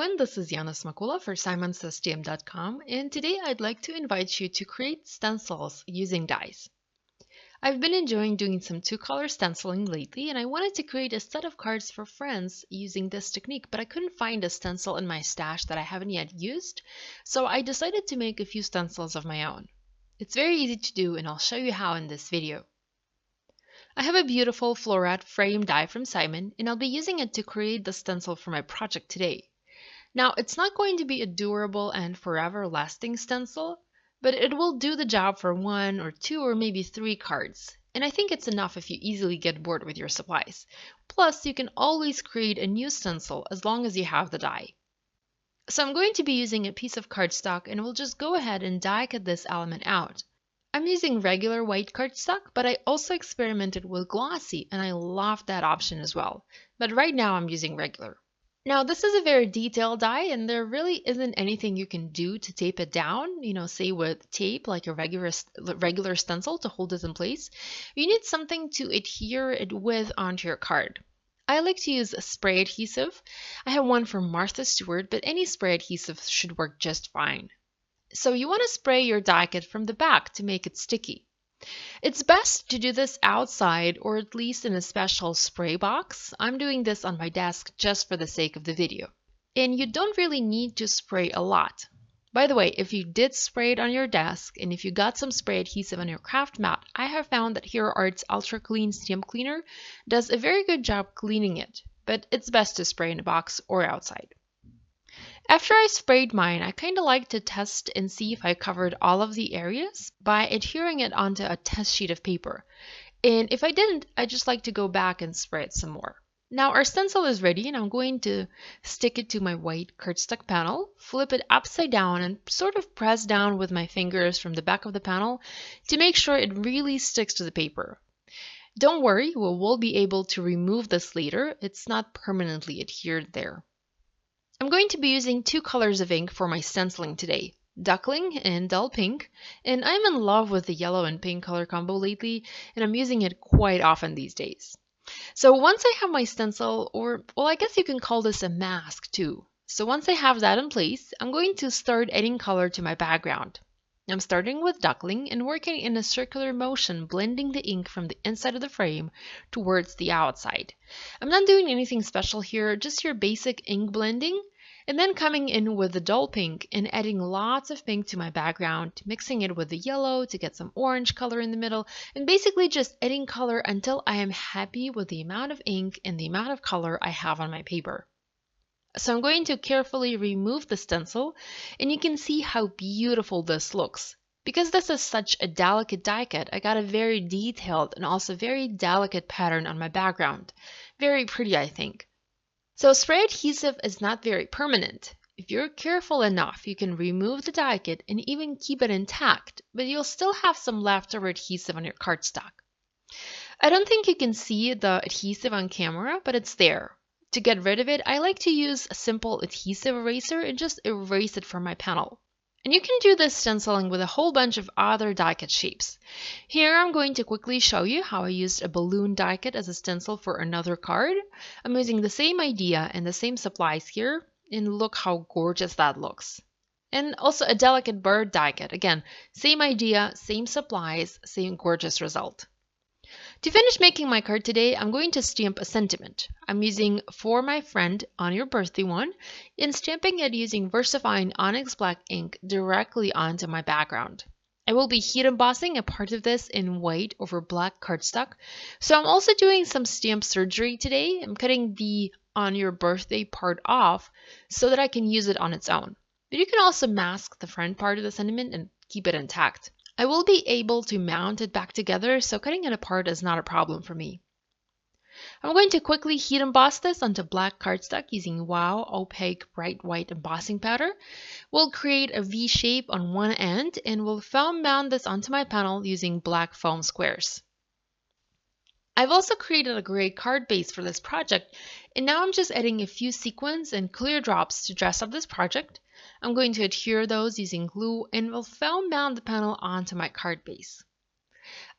everyone, this is Yana Smakula for simonsstm.com, and today I'd like to invite you to create stencils using dies. I've been enjoying doing some two-color stenciling lately, and I wanted to create a set of cards for friends using this technique, but I couldn't find a stencil in my stash that I haven't yet used, so I decided to make a few stencils of my own. It's very easy to do, and I'll show you how in this video. I have a beautiful floret frame die from Simon, and I'll be using it to create the stencil for my project today. Now, it's not going to be a durable and forever lasting stencil, but it will do the job for 1 or 2 or maybe 3 cards. And I think it's enough if you easily get bored with your supplies. Plus, you can always create a new stencil as long as you have the die. So I'm going to be using a piece of cardstock, and we'll just go ahead and die cut this element out. I'm using regular white cardstock, but I also experimented with glossy, and I loved that option as well. But right now I'm using regular. Now this is a very detailed die, and there really isn't anything you can do to tape it down, say with tape like a regular stencil to hold it in place. You need something to adhere it with onto your card. I like to use a spray adhesive. I have one from Martha Stewart, but any spray adhesive should work just fine. So you want to spray your die cut from the back to make it sticky. It's best to do this outside or at least in a special spray box. I'm doing this on my desk just for the sake of the video. And you don't really need to spray a lot. By the way, if you did spray it on your desk and if you got some spray adhesive on your craft mat, I have found that Hero Art's Ultra Clean Stamp Cleaner does a very good job cleaning it, but it's best to spray in a box or outside. After I sprayed mine, I kind of like to test and see if I covered all of the areas by adhering it onto a test sheet of paper. And if I didn't, I just like to go back and spray it some more. Now our stencil is ready, and I'm going to stick it to my white cardstock panel, flip it upside down, and sort of press down with my fingers from the back of the panel to make sure it really sticks to the paper. Don't worry, we will be able to remove this later. It's not permanently adhered there. I'm going to be using 2 colors of ink for my stenciling today, Duckling and Dull Pink, and I'm in love with the yellow and pink color combo lately, and I'm using it quite often these days. So once I have my stencil, I guess you can call this a mask too. So once I have that in place, I'm going to start adding color to my background. I'm starting with Duckling and working in a circular motion, blending the ink from the inside of the frame towards the outside. I'm not doing anything special here, just your basic ink blending, and then coming in with the dull pink and adding lots of pink to my background, mixing it with the yellow to get some orange color in the middle, and basically just adding color until I am happy with the amount of ink and the amount of color I have on my paper. So I'm going to carefully remove the stencil, and you can see how beautiful this looks. Because this is such a delicate die cut, I got a very detailed and also very delicate pattern on my background. Very pretty, I think. So spray adhesive is not very permanent. If you're careful enough, you can remove the die cut and even keep it intact, but you'll still have some leftover adhesive on your cardstock. I don't think you can see the adhesive on camera, but it's there. To get rid of it, I like to use a simple adhesive eraser and just erase it from my panel. And you can do this stenciling with a whole bunch of other die cut shapes. Here I'm going to quickly show you how I used a balloon die cut as a stencil for another card. I'm using the same idea and the same supplies here, and look how gorgeous that looks. And also a delicate bird die cut. Again, same idea, same supplies, same gorgeous result. To finish making my card today, I'm going to stamp a sentiment. I'm using For My Friend on Your Birthday one and stamping it using VersaFine Onyx Black ink directly onto my background. I will be heat embossing a part of this in white over black cardstock. So I'm also doing some stamp surgery today. I'm cutting the On Your Birthday part off so that I can use it on its own. But you can also mask the front part of the sentiment and keep it intact. I will be able to mount it back together, so cutting it apart is not a problem for me. I'm going to quickly heat emboss this onto black cardstock using Wow Opaque Bright White Embossing Powder. We'll create a V shape on one end, and we'll foam mount this onto my panel using black foam squares. I've also created a great card base for this project, and now I'm just adding a few sequins and clear drops to dress up this project. I'm going to adhere those using glue, and will foam mount the panel onto my card base.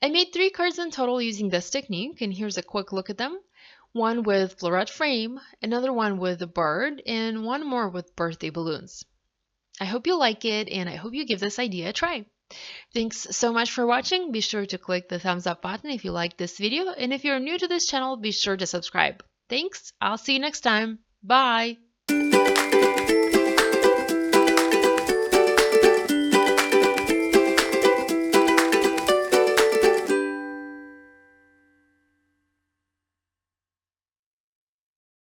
I made 3 cards in total using this technique, and here's a quick look at them. one with floret frame, another one with a bird, and one more with birthday balloons. I hope you like it, and I hope you give this idea a try. Thanks so much for watching. Be sure to click the thumbs up button if you liked this video, and if you're new to this channel, be sure to subscribe. Thanks, I'll see you next time. Bye!